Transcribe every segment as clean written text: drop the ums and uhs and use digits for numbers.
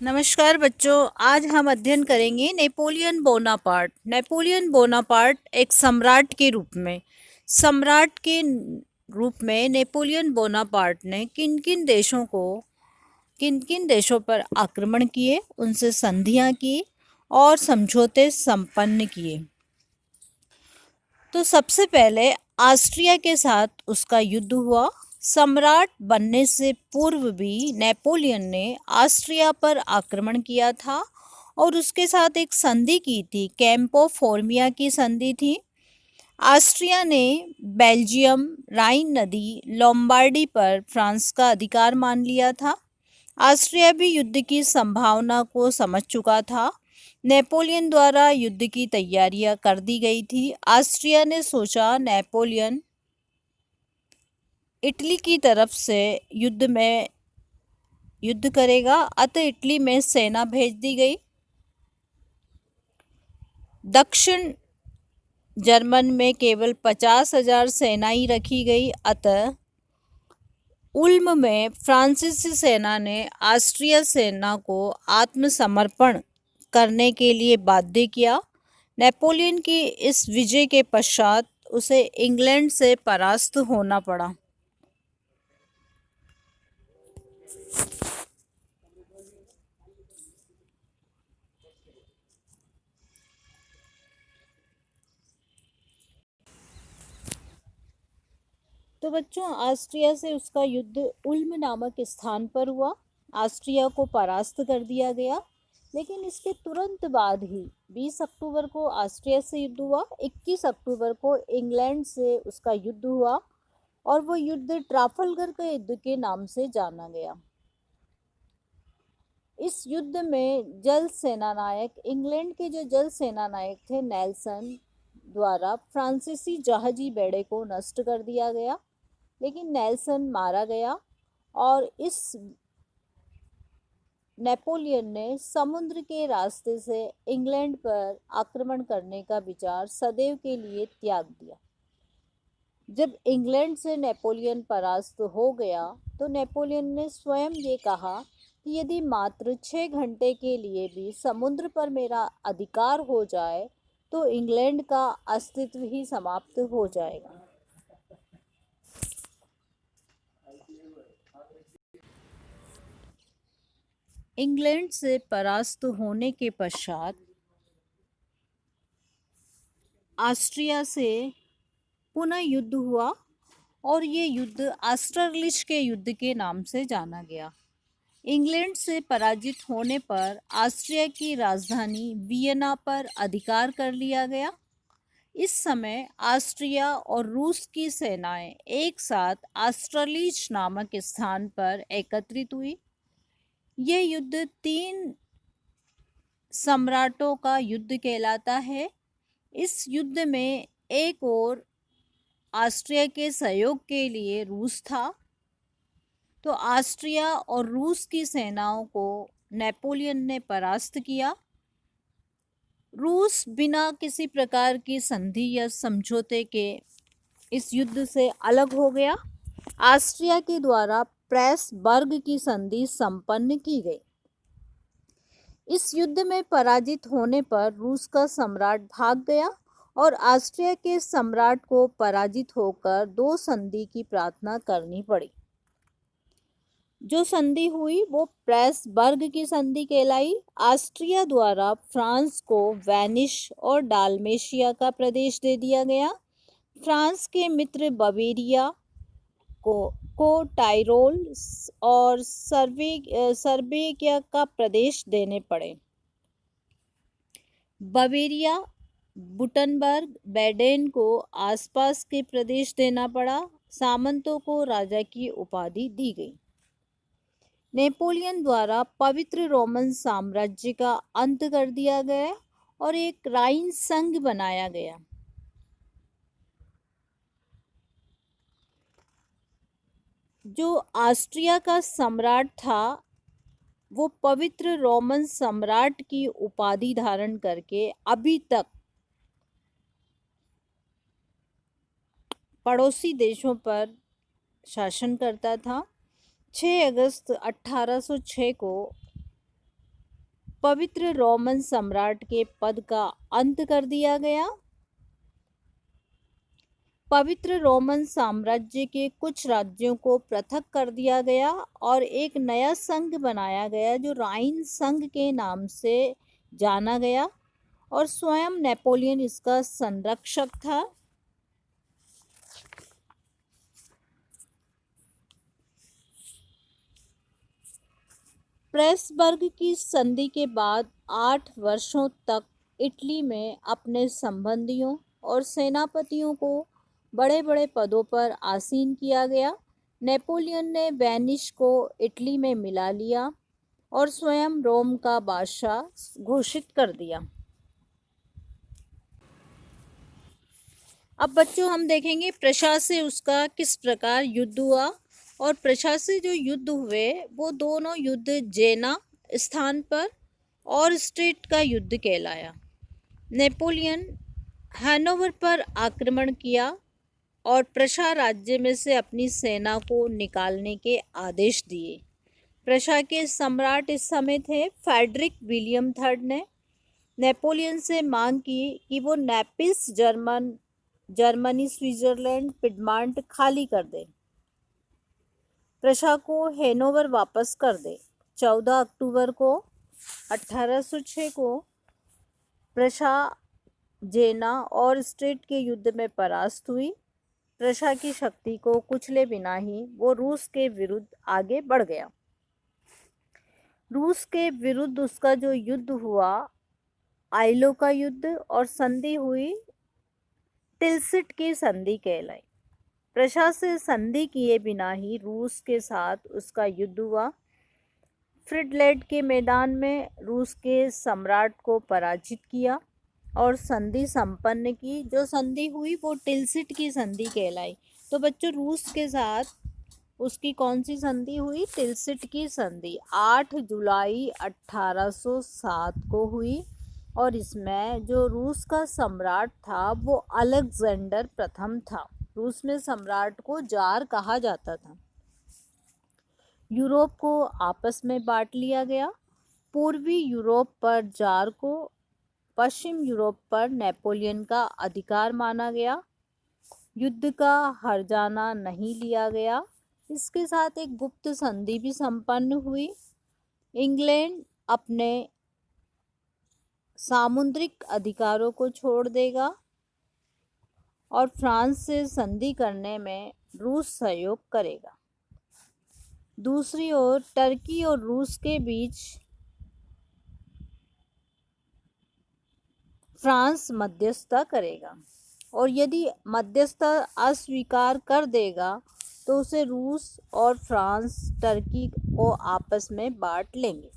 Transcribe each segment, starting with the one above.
नमस्कार बच्चों, आज हम अध्ययन करेंगे नेपोलियन बोनापार्ट। नेपोलियन बोनापार्ट एक सम्राट के रूप में नेपोलियन बोनापार्ट ने किन किन देशों पर आक्रमण किए, उनसे संधियां की और समझौते संपन्न किए। तो सबसे पहले ऑस्ट्रिया के साथ उसका युद्ध हुआ। सम्राट बनने से पूर्व भी नेपोलियन ने ऑस्ट्रिया पर आक्रमण किया था और उसके साथ एक संधि की थी, कैंपो फॉर्मिया की संधि थी। ऑस्ट्रिया ने बेल्जियम, राइन नदी, लोम्बार्डी पर फ्रांस का अधिकार मान लिया था। ऑस्ट्रिया भी युद्ध की संभावना को समझ चुका था। नेपोलियन द्वारा युद्ध की तैयारियां कर दी गई थी। ऑस्ट्रिया ने सोचा नेपोलियन इटली की तरफ से युद्ध करेगा, अतः इटली में सेना भेज दी गई। दक्षिण जर्मन में केवल 50,000 सेना ही रखी गई, अतः उल्म में फ्रांसीसी सेना ने ऑस्ट्रिया सेना को आत्मसमर्पण करने के लिए बाध्य किया। नेपोलियन की इस विजय के पश्चात उसे इंग्लैंड से परास्त होना पड़ा। तो बच्चों, ऑस्ट्रिया से उसका युद्ध उल्म नामक स्थान पर हुआ। ऑस्ट्रिया को परास्त कर दिया गया, लेकिन इसके तुरंत बाद ही 20 अक्टूबर को ऑस्ट्रिया से युद्ध हुआ। 21 अक्टूबर को इंग्लैंड से उसका युद्ध हुआ और वो युद्ध ट्राफलगर के युद्ध के नाम से जाना गया। इस युद्ध में जल सेना नायक, इंग्लैंड के जो जल सेना नायक थे नेल्सन द्वारा फ्रांसीसी जहाजी बेड़े को नष्ट कर दिया गया, लेकिन नेल्सन मारा गया और इस नेपोलियन ने समुद्र के रास्ते से इंग्लैंड पर आक्रमण करने का विचार सदैव के लिए त्याग दिया। जब इंग्लैंड से नेपोलियन परास्त हो गया तो नेपोलियन ने स्वयं ये कहा कि यदि मात्र 6 घंटे के लिए भी समुद्र पर मेरा अधिकार हो जाए तो इंग्लैंड का अस्तित्व ही समाप्त हो जाएगा। इंग्लैंड से परास्त होने के पश्चात ऑस्ट्रिया से पुनः युद्ध हुआ और ये युद्ध ऑस्टरलिच के युद्ध के नाम से जाना गया। इंग्लैंड से पराजित होने पर ऑस्ट्रिया की राजधानी वियना पर अधिकार कर लिया गया। इस समय ऑस्ट्रिया और रूस की सेनाएं एक साथ ऑस्टरलिच नामक स्थान पर एकत्रित हुई। यह युद्ध 3 सम्राटों का युद्ध कहलाता है। इस युद्ध में एक और ऑस्ट्रिया के सहयोग के लिए रूस था, तो ऑस्ट्रिया और रूस की सेनाओं को नेपोलियन ने परास्त किया। रूस बिना किसी प्रकार की संधि या समझौते के इस युद्ध से अलग हो गया। ऑस्ट्रिया के द्वारा प्रेसबर्ग की संधि संपन्न की गई। इस युद्ध में पराजित होने पर रूस का सम्राट भाग गया और ऑस्ट्रिया के सम्राट को पराजित होकर 2 संधि की प्रार्थना करनी पड़ी। जो संधि हुई वो प्रेसबर्ग की संधि कहलाई। ऑस्ट्रिया द्वारा फ्रांस को वेनिस और डालमेशिया का प्रदेश दे दिया गया। फ्रांस के मित्र बवेरिया को टाइरोल और सर्बिया का प्रदेश देने पड़े। बवेरिया, बुटनबर्ग, बैडेन को आसपास के प्रदेश देना पड़ा। सामंतों को राजा की उपाधि दी गई। नेपोलियन द्वारा पवित्र रोमन साम्राज्य का अंत कर दिया गया और एक राइन संघ बनाया गया। जो ऑस्ट्रिया का सम्राट था वो पवित्र रोमन सम्राट की उपाधि धारण करके अभी तक पड़ोसी देशों पर शासन करता था। 6 अगस्त 1806 को पवित्र रोमन सम्राट के पद का अंत कर दिया गया। पवित्र रोमन साम्राज्य के कुछ राज्यों को पृथक कर दिया गया और एक नया संघ बनाया गया जो राइन संघ के नाम से जाना गया और स्वयं नेपोलियन इसका संरक्षक था। प्रेसबर्ग की संधि के बाद 8 वर्षों तक इटली में अपने संबंधियों और सेनापतियों को बड़े बड़े पदों पर आसीन किया गया। नेपोलियन ने वेनिस को इटली में मिला लिया और स्वयं रोम का बादशाह घोषित कर दिया। अब बच्चों हम देखेंगे प्रशा से उसका किस प्रकार युद्ध हुआ। और प्रशा से जो युद्ध हुए वो दोनों युद्ध जेना स्थान पर और स्ट्रेट का युद्ध कहलाया। नेपोलियन हैनोवर पर आक्रमण किया और प्रशा राज्य में से अपनी सेना को निकालने के आदेश दिए। प्रशा के सम्राट इस समय थे फ्रेडरिक विलियम थर्ड ने नेपोलियन से मांग की कि वो नेपिस जर्मनी स्विट्जरलैंड पिडमांट खाली कर दे, प्रशा को हैनोवर वापस कर दे। 14 अक्टूबर को 1806 को प्रशा जेना और स्ट्रेट के युद्ध में परास्त हुई। प्रशा की शक्ति को कुचले बिना ही वो रूस के विरुद्ध आगे बढ़ गया। रूस के विरुद्ध उसका जो युद्ध हुआ आइलो का युद्ध और संधि हुई टिलसिट की संधि कहलाई। प्रशा से संधि किए बिना ही रूस के साथ उसका युद्ध हुआ। फ्रिडलैंड के मैदान में रूस के सम्राट को पराजित किया और संधि संपन्न की। जो संधि हुई वो टिलसिट की संधि कहलाई। तो बच्चों रूस के साथ उसकी कौन सी संधि हुई? टिलसिट की संधि 8 जुलाई 1807 को हुई और इसमें जो रूस का सम्राट था वो अलेक्जेंडर प्रथम था। रूस में सम्राट को जार कहा जाता था। यूरोप को आपस में बांट लिया गया। पूर्वी यूरोप पर जार को, पश्चिम यूरोप पर नेपोलियन का अधिकार माना गया। युद्ध का हर्जाना नहीं लिया गया। इसके साथ एक गुप्त संधि भी संपन्न हुई। इंग्लैंड अपने सामुद्रिक अधिकारों को छोड़ देगा और फ्रांस से संधि करने में रूस सहयोग करेगा। दूसरी ओर टर्की और रूस के बीच फ्रांस मध्यस्थता करेगा और यदि मध्यस्थता अस्वीकार कर देगा तो उसे रूस और फ्रांस टर्की को आपस में बांट लेंगे।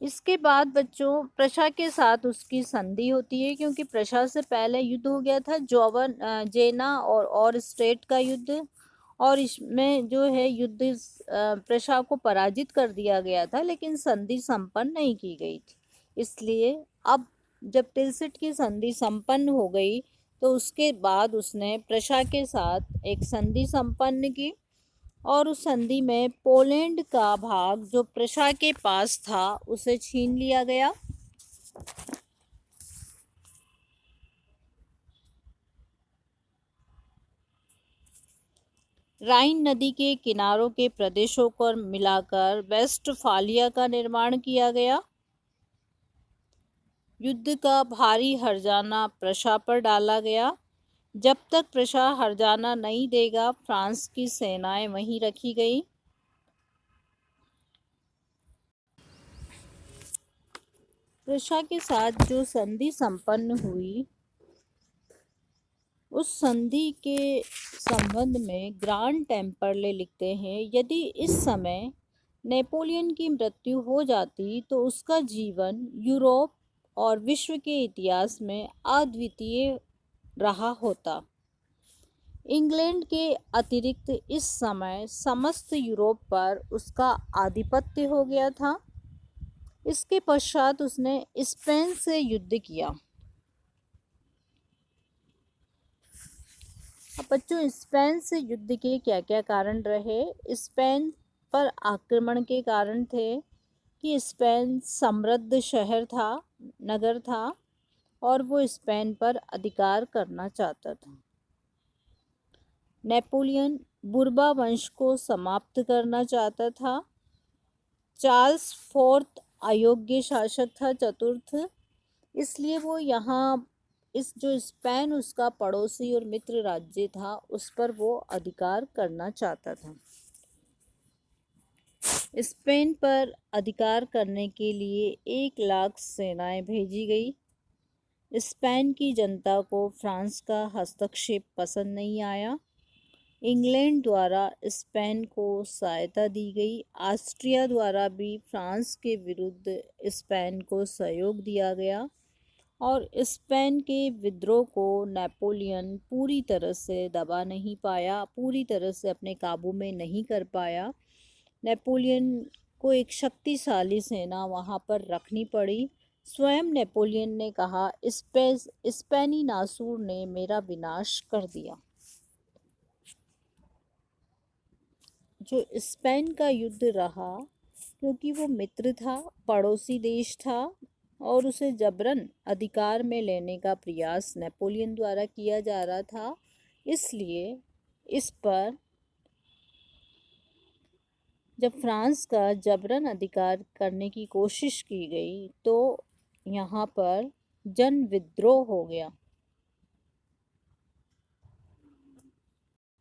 इसके बाद बच्चों प्रशा के साथ उसकी संधि होती है क्योंकि प्रशा से पहले युद्ध हो गया था जेना और स्ट्रेट का युद्ध और इसमें जो है युद्ध प्रशा को पराजित कर दिया गया था लेकिन संधि संपन्न नहीं की गई थी। इसलिए अब जब टिलसिट की संधि संपन्न हो गई तो उसके बाद उसने प्रशा के साथ एक संधि संपन्न की और उस संधि में पोलैंड का भाग जो प्रशा के पास था उसे छीन लिया गया। राइन नदी के किनारों के प्रदेशों को मिलाकर वेस्टफालिया का निर्माण किया गया। युद्ध का भारी हर्जाना प्रशा पर डाला गया। जब तक प्रशा हर्जाना नहीं देगा फ्रांस की सेनाएं वहीं रखी गई। प्रशा के साथ जो संधि संपन्न हुई उस संधि के संबंध में ग्रांड टेम्परले लिखते हैं, यदि इस समय नेपोलियन की मृत्यु हो जाती तो उसका जीवन यूरोप और विश्व के इतिहास में अद्वितीय रहा होता। इंग्लैंड के अतिरिक्त इस समय समस्त यूरोप पर उसका आधिपत्य हो गया था। इसके पश्चात उसने स्पेन से युद्ध किया। अब बच्चों स्पेन से युद्ध के क्या क्या कारण रहे? स्पेन पर आक्रमण के कारण थे कि स्पेन समृद्ध शहर था, नगर था, और वो स्पेन पर अधिकार करना चाहता था। नेपोलियन बुर्बा वंश को समाप्त करना चाहता था। चार्ल्स फोर्थ अयोग्य शासक था, चतुर्थ, इसलिए वो यहाँ इस जो स्पेन उसका पड़ोसी और मित्र राज्य था उस पर वो अधिकार करना चाहता था। स्पेन पर अधिकार करने के लिए 1 लाख सेनाएं भेजी गई। स्पेन की जनता को फ्रांस का हस्तक्षेप पसंद नहीं आया। इंग्लैंड द्वारा स्पेन को सहायता दी गई। ऑस्ट्रिया द्वारा भी फ्रांस के विरुद्ध स्पेन को सहयोग दिया गया और स्पेन के विद्रोह को नेपोलियन पूरी तरह से दबा नहीं पाया, पूरी तरह से अपने काबू में नहीं कर पाया। नेपोलियन को एक शक्तिशाली सेना वहाँ पर रखनी पड़ी। स्वयं नेपोलियन ने कहा, स्पेनी नासूर ने मेरा विनाश कर दिया। जो स्पेन का युद्ध रहा, क्योंकि वो मित्र था, पड़ोसी देश था और उसे जबरन अधिकार में लेने का प्रयास नेपोलियन द्वारा किया जा रहा था, इसलिए इस पर जब फ्रांस का जबरन अधिकार करने की कोशिश की गई तो यहाँ पर जन विद्रोह हो गया।